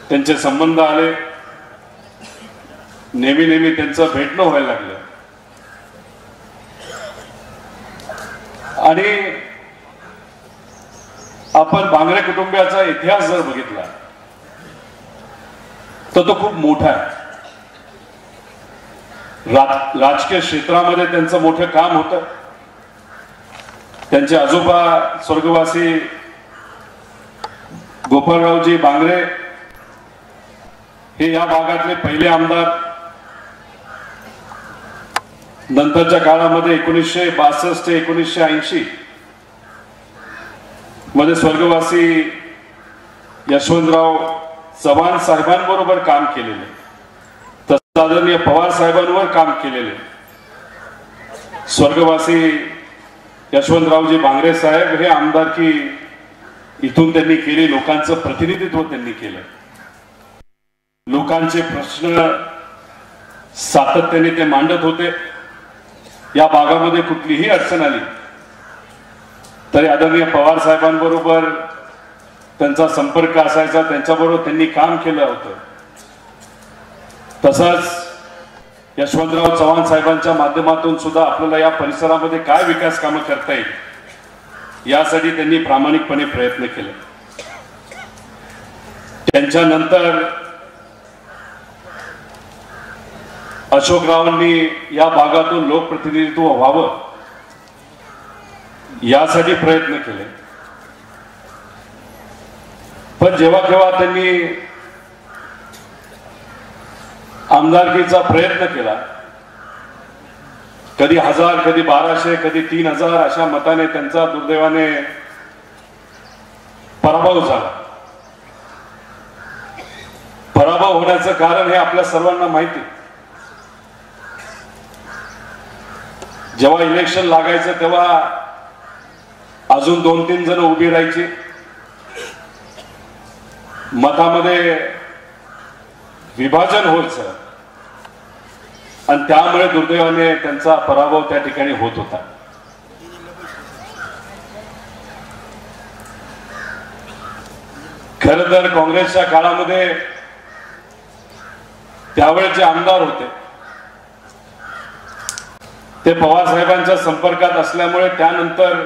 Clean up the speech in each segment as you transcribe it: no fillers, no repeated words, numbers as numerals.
त्यांचे संबंध आले, नेहमी नेहमी त्यांचं भेटणं व्हायला लागलं आणि आपण बांगरे कुटुंबियाचा इतिहास जर बघितला तर तो खूप मोठा आहे. राजकीय क्षेत्रामध्ये त्यांचं मोठं काम होतं. त्यांचे आजोबा स्वर्गवासी गोपाळरावजी बांगरे हे या भागातले पहिले आमदार. नंतरच्या काळामध्ये 1962 ते 1980 मध्ये स्वर्गवासी यशवंतराव चव्हाण साहेबांबरोबर काम केलेले, तसंच आदरणीय पवार साहेबांवर काम केलेले स्वर्गवासी यशवंतरावजी बांगरे साहेब हे आमदारकी इथून त्यांनी केली. लोकांचं प्रतिनिधित्व त्यांनी केलं. लोकांचे प्रश्न सातत्याने ते मांडत होते. या भागामध्ये कुठलीही अडचण आली तरी आदरणीय पवार साहेबांबरोबर त्यांचा संपर्क असायचा, त्यांच्याबरोबर त्यांनी काम केलं होतं. तसंच यशवंतराव चव्हाण साहेबांच्या माध्यमातून सुद्धा आपल्याला या परिसरामध्ये काय विकास कामं करता येईल यासाठी त्यांनी प्रामाणिकपणे प्रयत्न केले. त्यांच्यानंतर अशोकरावांनी या भागातून लोकप्रतिनिधित्व व्हावं यासाठी प्रयत्न केले. पण जेव्हा केव्हा त्यांनी आमदारकीचा प्रयत्न केला, कधी 1000, कधी 1200, कधी 3000 अशा मताने त्यांचा दुर्दैवाने पराभव झाला. पराभव होण्याचं कारण हे आपल्या सर्वांना माहिती. जेव्हा इलेक्शन लागायचं तेव्हा अजून 2-3 जण उभी राहायची, मतामध्ये विभाजन व्हायचं आणि त्यामुळे दुर्दैवाने त्यांचा पराभव त्या ठिकाणी होत होता. खरं तर काँग्रेसच्या काळामध्ये त्यावेळेचे आमदार होते ते पवार साहेबांच्या संपर्कात असल्यामुळे त्यानंतर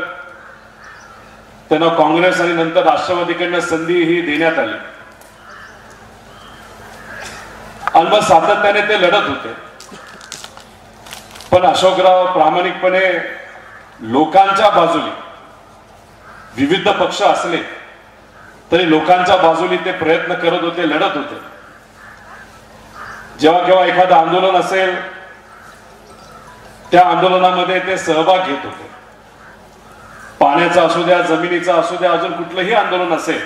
त्यांना काँग्रेस आणि नंतर राष्ट्रवादीकडनं संधी ही देण्यात आली आणि मग सातत्याने ते लढत होते. पण अशोकराव प्रामाणिकपणे लोकांच्या बाजूने, विविध पक्ष असले तरी लोकांच्या बाजूने ते प्रयत्न करत होते, लढत होते. जेव्हा केव्हा एखादं आंदोलन असेल त्या आंदोलनामध्ये ते सहभाग घेत होते. पाण्याचा असू द्या, जमिनीचा असू द्या, अजून कुठलंही आंदोलन असेल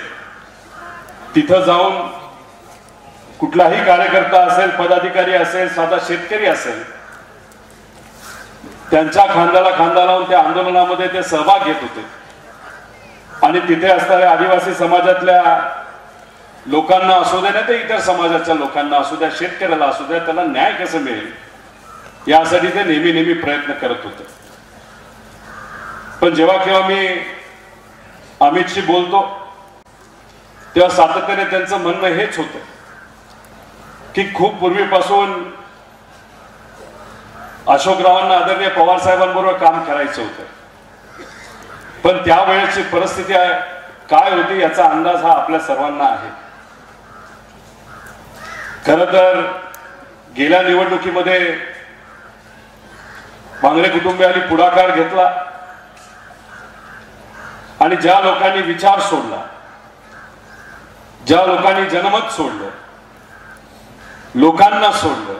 तिथं जाऊन कुठलाही कार्यकर्ता असेल, पदाधिकारी असेल, साधा शेतकरी असेल, त्यांच्या खांद्याला खांदा लावून त्या आंदोलनामध्ये ते सहभाग घेत होते. आणि तिथे असणाऱ्या आदिवासी समाजातल्या लोकांना असू द्या, नाही तर इतर समाजाच्या लोकांना असू द्या, शेतकऱ्याला असू द्या, त्याला न्याय कसं मिळेल यासाठी ते नेहमी नेहमी प्रयत्न करत होते. पण जेव्हा केव्हा मी अमितशी बोलतो तेव्हा सातत्याने त्यांचं म्हणणं हेच होतं की खूप पूर्वीपासून अशोकरावांना आदरणीय पवार साहेबांबरोबर काम करायचं होतं, पण त्यावेळेची परिस्थिती काय होती याचा अंदाज हा आपल्या सर्वांना आहे. खरं तर गेल्या निवडणुकीमध्ये बांगरे कुटुंबियांनी पुढाकार घेतला आणि ज्या लोकांनी विचार सोडला, ज्या लोकांनी जनमत सोडलं, लोकांना सोडलं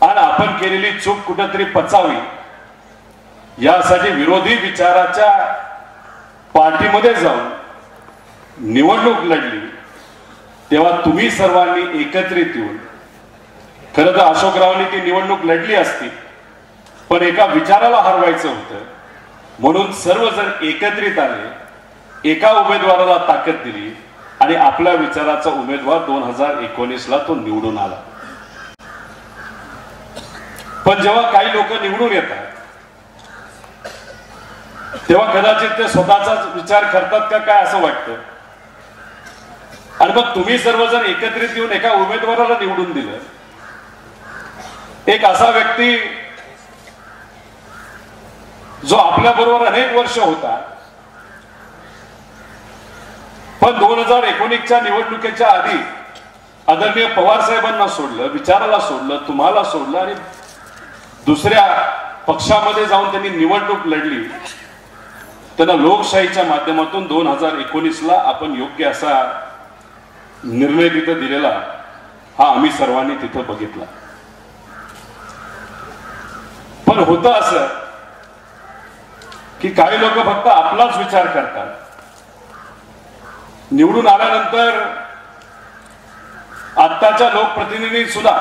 आणि आपण केलेली चूक कुठेतरी पचावी यासाठी विरोधी विचाराच्या पार्टीमध्ये जाऊन निवडणूक लढली, तेव्हा तुम्ही सर्वांनी एकत्रित येऊन, खरं तर अशोकरावांनी ती निवडणूक लढली असती पण एका विचाराला हरवायचं होतं म्हणून सर्वजण एकत्रित आले, एका उमेदवाराला ताकद दिली आणि आपल्या विचाराचा उमेदवार 2019ला तो निवडून आला. पण जेव्हा काही लोक निवडून येतात तेव्हा कदाचित ते स्वतःचाच विचार करतात का काय असं वाटतं. आणि मग तुम्ही सर्वजण एकत्रित येऊन एका उमेदवाराला निवडून दिलं. एक असा व्यक्ती जो आपल्या बरोबर अनेक वर्ष होता, पण 2019च्या निवडणुकीच्या आधी आदरणीय पवार साहेबांना सोडलं, विचाराला सोडलं, तुम्हाला सोडलं आणि दुसऱ्या पक्षामध्ये जाऊन त्यांनी निवडणूक लढली. त्यांना लोकशाहीच्या माध्यमातून 2019ला आपण योग्य असा निर्णय तिथं दिलेला हा आम्ही सर्वांनी तिथं बघितला. पण होतं असं की काही लोक फक्त आपलाच विचार करतात. निवडून आल्यानंतर आत्ताच्या लोकप्रतिनिधी सुद्धा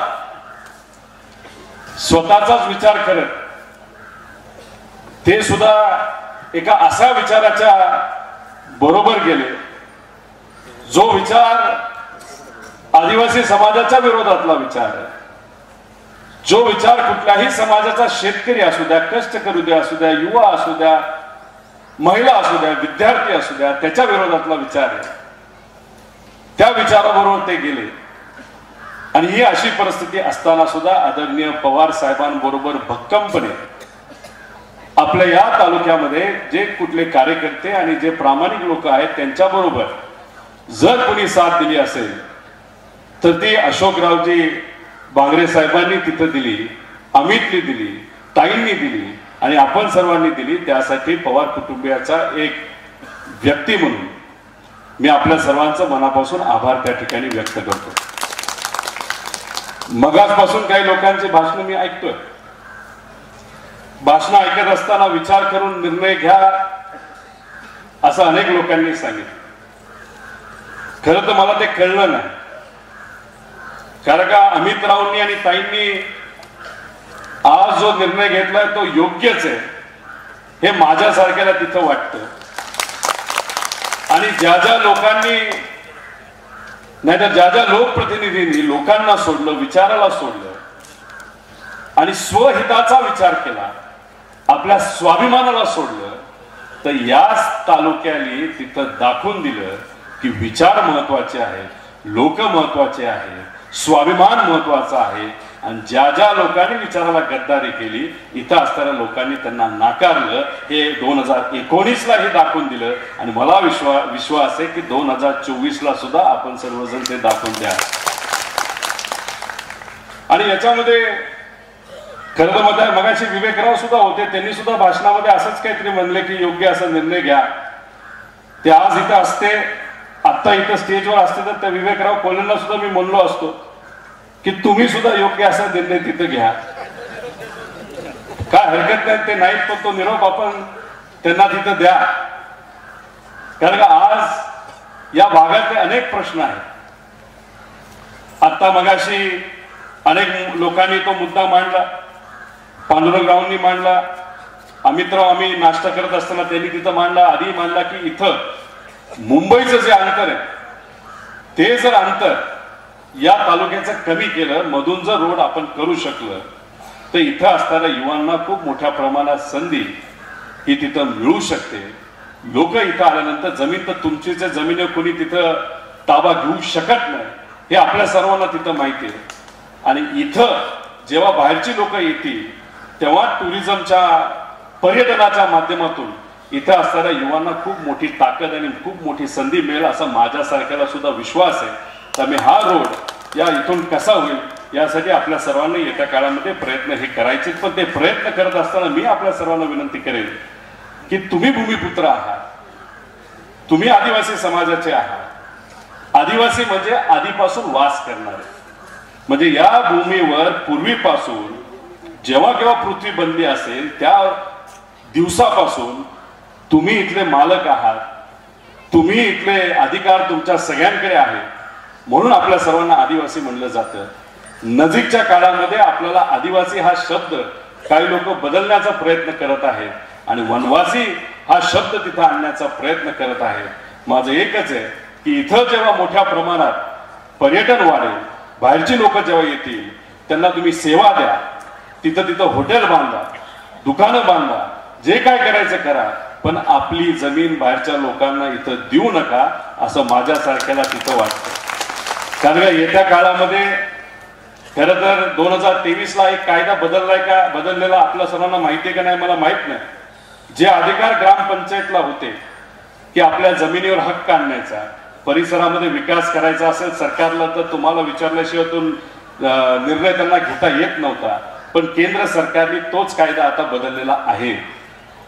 स्वतःचाच विचार करत ते सुद्धा एका अशा विचाराच्या बरोबर गेले जो विचार आदिवासी समाजाच्या विरोधातला विचार आहे, जो विचार कुठल्याही समाजाचा शेतकरी असू द्या, कष्टकरी असू द्या, युवा असू द्या, महिला असू द्या, विद्यार्थी असू द्या, त्याच्या विरोधातला विचार आहे. त्या विचाराबरोबर ते गेले आणि ही अशी परिस्थिती असताना सुद्धा आदरणीय पवार साहेबांबरोबर भक्कमपणे आपल्या या तालुक्यामध्ये जे कुठले कार्यकर्ते आणि जे प्रामाणिक लोक आहेत त्यांच्याबरोबर जर कोणी साथ दिली असेल तर ती अशोकरावजी बांगरे साहेबांनी तिथं दिली, अमितनी दिली, ताईंनी दिली आणि आपण सर्वांनी दिली. त्यासाठी पवार कुटुंबियाचा एक व्यक्ती म्हणून मी आपल्या सर्वांचं मनापासून आभार त्या ठिकाणी व्यक्त करतो. मगाचपासून काही लोकांची भाषणं मी ऐकतोय. भाषणं ऐकत असताना विचार करून निर्णय घ्या असं अनेक लोकांनी सांगितलं. खरं तर मला ते कळलं नाही, कारण का अमित रावांनी आणि ताईंनी आज जो निर्णय घेतलाय तो योग्यच आहे हे माझ्यासारख्याला तिथं वाटतं. आणि ज्या ज्या लोकांनी नाही तर ज्या ज्या लोकप्रतिनिधींनी लोकांना सोडलं, विचाराला सोडलं आणि स्वहिताचा विचार केला, आपल्या स्वाभिमानाला सोडलं, तर याच तालुक्याने तिथं दाखवून दिलं की विचार महत्वाचे आहेत, लोक महत्वाचे आहेत, स्वाभिमान महत्वाचा आहे. आणि ज्या ज्या लोकांनी विचाराला गद्दारी केली, इथं असणाऱ्या लोकांनी त्यांना नाकारलं, हे 2019ला हे दाखवून दिलं. आणि मला विश्वास आहे की 2024ला सुद्धा आपण सर्वजण ते दाखवून द्या. आणि याच्यामध्ये खरं तर मध्ये मगाशी विवेकराव सुद्धा होते, त्यांनी सुद्धा भाषणामध्ये असंच काहीतरी म्हणले की योग्य असा निर्णय घ्या. ते आज इथं असते, आत्ता इथं स्टेजवर असते तर त्या विवेकराव कोल्हेंना सुद्धा मी म्हणलो असतो की तुम्ही सुद्धा योग्य असा निर्णय तिथं घ्या. काय हरकत नाही, ते नाहीत पण तो निरोप आपण त्यांना तिथं द्या. कारण का आज या भागातले अनेक प्रश्न आहेत. आता मगाशी अनेक लोकांनी तो मुद्दा मांडला, पांडुरंगरावांनी मांडला, अमितराव आम्ही नाश्ता करत असताना त्यांनी तिथं मांडला, आधी मांडला की इथं मुंबईचं जे अंतर आहे ते जर अंतर या तालुक्याचं कमी केलं, मधून जर रोड आपण करू शकलं तर इथं असणाऱ्या युवांना खूप मोठ्या प्रमाणात संधी ही तिथं मिळू शकते. लोक इथं आल्यानंतर जमीन तर तुमचीच आहे, जमिनीवर कोणी तिथं ताबा घेऊ शकत नाही हे आपल्या सर्वांना तिथं माहिती आहे. आणि इथं जेव्हा बाहेरची लोक येतील तेव्हा टुरिझमच्या पर्यटनाच्या माध्यमातून इथं असणाऱ्या युवांना खूप मोठी ताकद आणि खूप मोठी संधी मिळेल असा माझ्यासारख्याला सुद्धा विश्वास आहे. तर मी हा रोड या इथून कसा होईल यासाठी आपल्या सर्वांनी येत्या काळामध्ये प्रयत्न हे करायचे. पण ते प्रयत्न करत असताना मी आपल्या सर्वांना विनंती करेन की तुम्ही भूमिपुत्र आहात, तुम्ही आदिवासी समाजाचे आहात. आदिवासी म्हणजे आधीपासून वास करणारे, म्हणजे या भूमीवर पूर्वीपासून जेव्हा केव्हा पृथ्वी बनली असेल त्या दिवसापासून तुम्ही इथले मालक आहात, तुम्ही इथले अधिकार तुमच्या सगळ्यांकडे आहेत. म्हणून आपल्या सर्वांना आदिवासी म्हणलं जातं. नजीकच्या काळामध्ये आपल्याला आदिवासी हा शब्द काही लोक बदलण्याचा प्रयत्न करत आहेत आणि वनवासी हा शब्द तिथं आणण्याचा प्रयत्न करत आहेत. माझं एकच आहे की इथं जेव्हा मोठ्या प्रमाणात पर्यटन वाढेल, बाहेरची लोक जेव्हा येतील त्यांना तुम्ही सेवा द्या, तिथं हॉटेल बांधा, दुकानं बांधा, जे काय करायचं करा, पण आपली जमीन बाहेरच्या लोकांना इथं देऊ नका असं माझ्यासारख्याला तिथं वाटतं. कारण का येत्या काळामध्ये खरं तर 2023ला एक कायदा बदललेला आपल्या सर्वांना माहिती आहे का नाही मला माहित नाही. जे अधिकार ग्रामपंचायतला होते की आपल्या जमिनीवर हक्क आणण्याचा, परिसरामध्ये विकास करायचा असेल सरकारला तर तुम्हाला विचारल्याशिवाय तो निर्णय त्यांना घेता येत नव्हता. पण केंद्र सरकारने तोच कायदा आता बदललेला आहे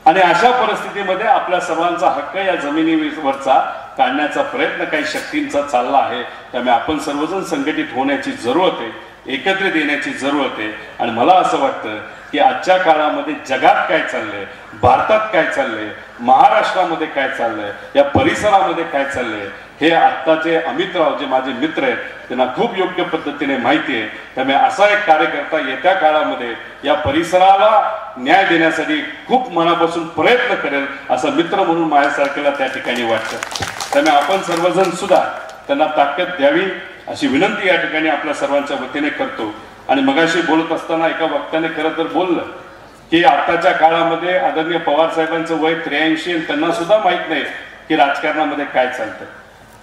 आणि अशा परिस्थितीमध्ये आपल्या सर्वांचा हक्क या जमिनीवरचा काढण्याचा प्रयत्न काही शक्तींचा चालला आहे. त्यामुळे आपण सर्वजण संघटित होण्याची जरूरत आहे, एकत्रित येण्याची जरूरत आहे. आणि मला असं वाटतं की आजच्या काळामध्ये जगात काय चाललंय, भारतात काय चाललंय, महाराष्ट्रामध्ये काय चाललंय, या परिसरामध्ये काय चाललंय हे आत्ताचे अमितराव जे माझे मित्र आहेत त्यांना खूप योग्य पद्धतीने माहिती आहे. त्यामुळे असा एक कार्यकर्ता येत्या काळामध्ये या परिसराला न्याय देण्यासाठी खूप मनापासून प्रयत्न करेल असं मित्र म्हणून माझ्यासारख्याला त्या ठिकाणी वाटतं. त्यामुळे आपण सर्वजण सुद्धा त्यांना ताकद द्यावी अशी विनंती या ठिकाणी आपल्या सर्वांच्या वतीने करतो. आणि मगाशी बोलत असताना एका वक्त्याने खरं तर बोललं की आताच्या काळामध्ये आदरणीय पवार साहेबांचं वय 83 आणि त्यांना सुद्धा माहित नाही की राजकारणामध्ये काय चालतं.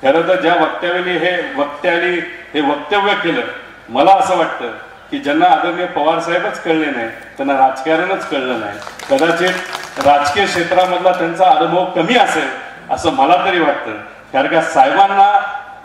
खरं तर ज्या वक्त्याने हे वक्तव्य केलं मला असं वाटतं की ज्यांना आदरणीय पवार साहेबच कळले नाही त्यांना राजकारणच कळलं नाही. कदाचित राजकीय क्षेत्रामधला त्यांचा अनुभव कमी असेल असं मला तरी वाटतं. कारण का साहेबांना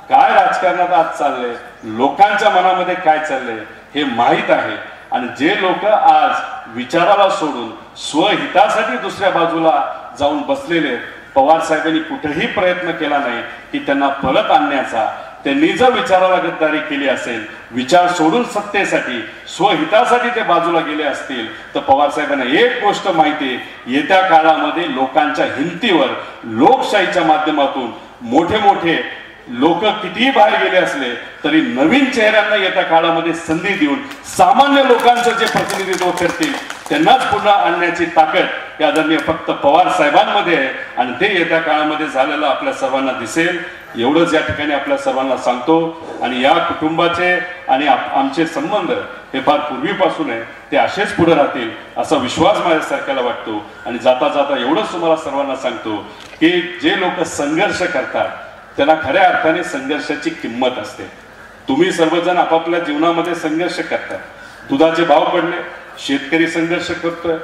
काय राजकारणात आज चाललंय, लोकांच्या मनामध्ये काय चाललंय हे माहीत आहे. आणि जे लोक आज विचाराला सोडून स्वहितासाठी दुसऱ्या बाजूला जाऊन बसलेले, पवार साहेबांनी कुठेही प्रयत्न केला नाही की त्यांना परत आणण्याचा. त्यांनी जर विचाराला गद्दारी केली असेल, विचार सोडून सत्तेसाठी स्वहितासाठी ते बाजूला गेले असतील तर पवार साहेबांना एक गोष्ट माहिती आहे, येत्या काळामध्ये लोकांच्या हिमतीवर लोकशाहीच्या माध्यमातून मोठे मोठे लोक कितीही बाहेर गेले असले तरी नवीन चेहऱ्यांना येत्या काळामध्ये संधी देऊन सामान्य लोकांचं जे प्रतिनिधित्व करतील त्यांनाच पुन्हा आणण्याची ताकद या आदरणीय फक्त पवार साहेबांमध्ये आहे. आणि ते येत्या काळामध्ये झालेलं आपल्या सर्वांना दिसेल एवढंच या ठिकाणी आपल्या सर्वांना सांगतो. आणि या कुटुंबाचे आणि आमचे संबंध हे फार पूर्वीपासून आहे, ते असेच पुढे राहतील असा विश्वास माझ्यासारख्याला वाटतो. आणि जाता जाता एवढंच तुम्हाला सर्वांना सांगतो की जे लोक संघर्ष करतात त्यांना खऱ्या अर्थाने संघर्षाची किंमत असते. तुम्ही सर्वजण आपापल्या जीवनामध्ये संघर्ष करतात. दुधाचे भाव पडले, शेतकरी संघर्ष करतोय.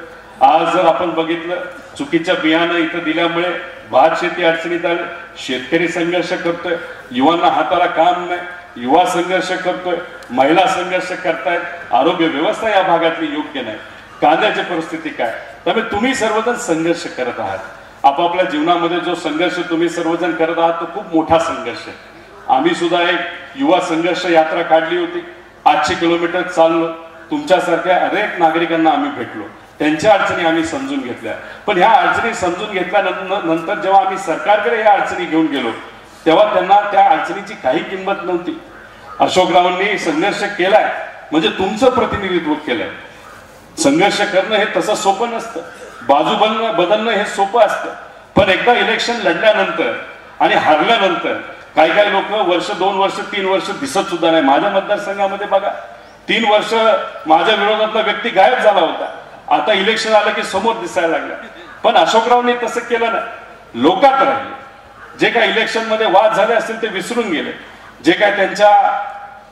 आज जर आपण बघितलं चुकीच्या बियाणं इथं दिल्यामुळे भात शेती अडचणीत आली, शेतकरी संघर्ष करतोय. युवांना हाताला काम नाही, युवा संघर्ष करतोय, महिला संघर्ष करतायत. आरोग्य व्यवस्था या भागातली योग्य नाही, कांद्याची परिस्थिती काय. त्यामुळे तुम्ही सर्वजण संघर्ष करत आहात. आपापल्या जीवनामध्ये जो संघर्ष तुम्ही सर्वजण करत आहात तो खूप मोठा संघर्ष आहे. आम्ही सुद्धा एक युवा संघर्ष यात्रा काढली होती. 800 किलोमीटर चाललो. तुमच्यासारख्या अनेक नागरिकांना आम्ही भेटलो, त्यांच्या अडचणी आम्ही समजून घेतल्या. पण ह्या अडचणी समजून घेतल्यानंतर जेव्हा आम्ही सरकारकडे ह्या अडचणी घेऊन गेलो तेव्हा त्यांना त्या अडचणीची काही किंमत नव्हती. अशोकरावांनी संघर्ष केलाय म्हणजे तुमचं प्रतिनिधित्व केलंय. संघर्ष करणं हे तसं सोपं नसतं, बाजू बदलणं हे सोपं असतं. पण एकदा इलेक्शन लढल्यानंतर आणि हारल्यानंतर काही काही लोक वर्ष 2 वर्ष 3 वर्ष दिसत सुद्धा नाही. माझ्या मतदारसंघामध्ये बघा 3 वर्ष माझ्या विरोधातला व्यक्ती गायब झाला होता, आता इलेक्शन आलं की समोर दिसायला लागला. पण अशोकरावने तसं केलं नाही, लोकात राहिले. जे काही इलेक्शन मध्ये वाद झाले असतील ते विसरून गेले. जे काय त्यांच्या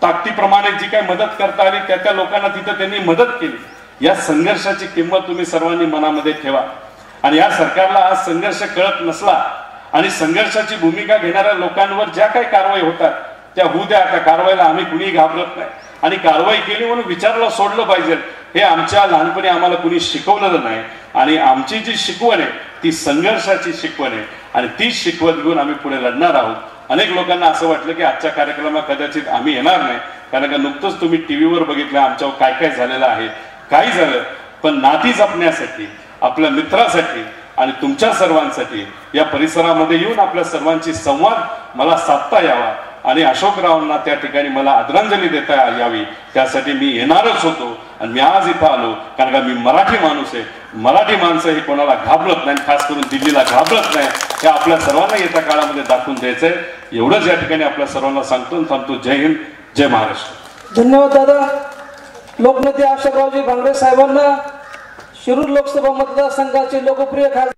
ताकदीप्रमाणे जी काय मदत करता आली त्या लोकांना तिथं त्यांनी मदत केली. या संघर्षाची किंमत तुम्ही सर्वांनी मनामध्ये ठेवा. आणि या सरकारला आज संघर्ष कळत नसला आणि संघर्षाची भूमिका घेणाऱ्या लोकांवर ज्या काही कारवाई होतात त्या होऊ द्या. त्या कारवाईला आम्ही कुणी घाबरत नाही. आणि कारवाई केली म्हणून विचारायला सोडलं पाहिजे हे आमच्या लहानपणी आम्हाला कुणी शिकवलेलं नाही. आणि आमची जी शिकवण आहे ती संघर्षाची शिकवण आहे आणि तीच शिकवण घेऊन आम्ही पुढे लढणार आहोत. अनेक लोकांना असं वाटलं की आजच्या कार्यक्रमात कदाचित आम्ही येणार नाही, कारण का नुकतंच तुम्ही टीव्हीवर बघितलं आमच्यावर काय काय झालेलं आहे. काही झालं पण नाती जपण्यासाठी, आपल्या मित्रासाठी आणि तुमच्या सर्वांसाठी या परिसरामध्ये येऊन आपल्या सर्वांची संवाद मला साधता यावा आणि अशोकरावांना त्या ठिकाणी मला आदरांजली देता यावी त्यासाठी मी येणारच होतो. आणि मी आज इथं आलो कारण का मी मराठी माणूस आहे. मराठी माणसं ही कोणाला घाबरत नाही, खास करून दिल्लीला घाबरत नाही. हे आपल्या सर्वांना येत्या काळामध्ये दाखवून द्यायचंय. एवढंच या ठिकाणी आपल्या सर्वांना सांगतो आणि थांबतो. जय हिंद, जय महाराष्ट्र. धन्यवाद दादा. लोकनेते अशोकरावजी भांगरे साहेबांना शिरूर लोकसभा मतदारसंघाचे लोकप्रिय खासदार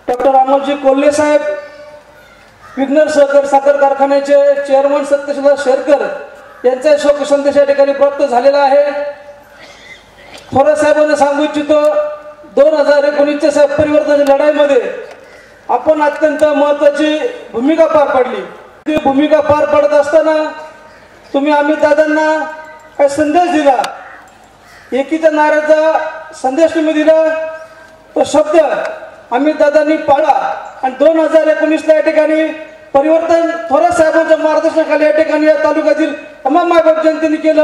डॉक्टर अमोलजी कोल्हे साहेब, विघ्नर सहकार साखर कारखान्याचे चेअरमन सत्यशील शेरकर यांचा शोक संदेश या ठिकाणी प्राप्त झालेला आहे. थोरात साहेबांना सांगू इच्छितो, 2019च्या साहेब परिवर्तनाच्या लढाईमध्ये आपण अत्यंत महत्वाची भूमिका पार पाडली. ती भूमिका पार पडत असताना तुम्ही अमित दादांना काय संदेश दिला, एकीच्या नाऱ्याचा संदेश तुम्ही दिला. तो शब्द अमित दादांनी पाळा आणि 2019ला या ठिकाणी परिवर्तन थोरात साहेबांच्या मार्गदर्शनाखाली या ठिकाणी या तालुक्यातील तमाम मायबाप जनतेने केलं.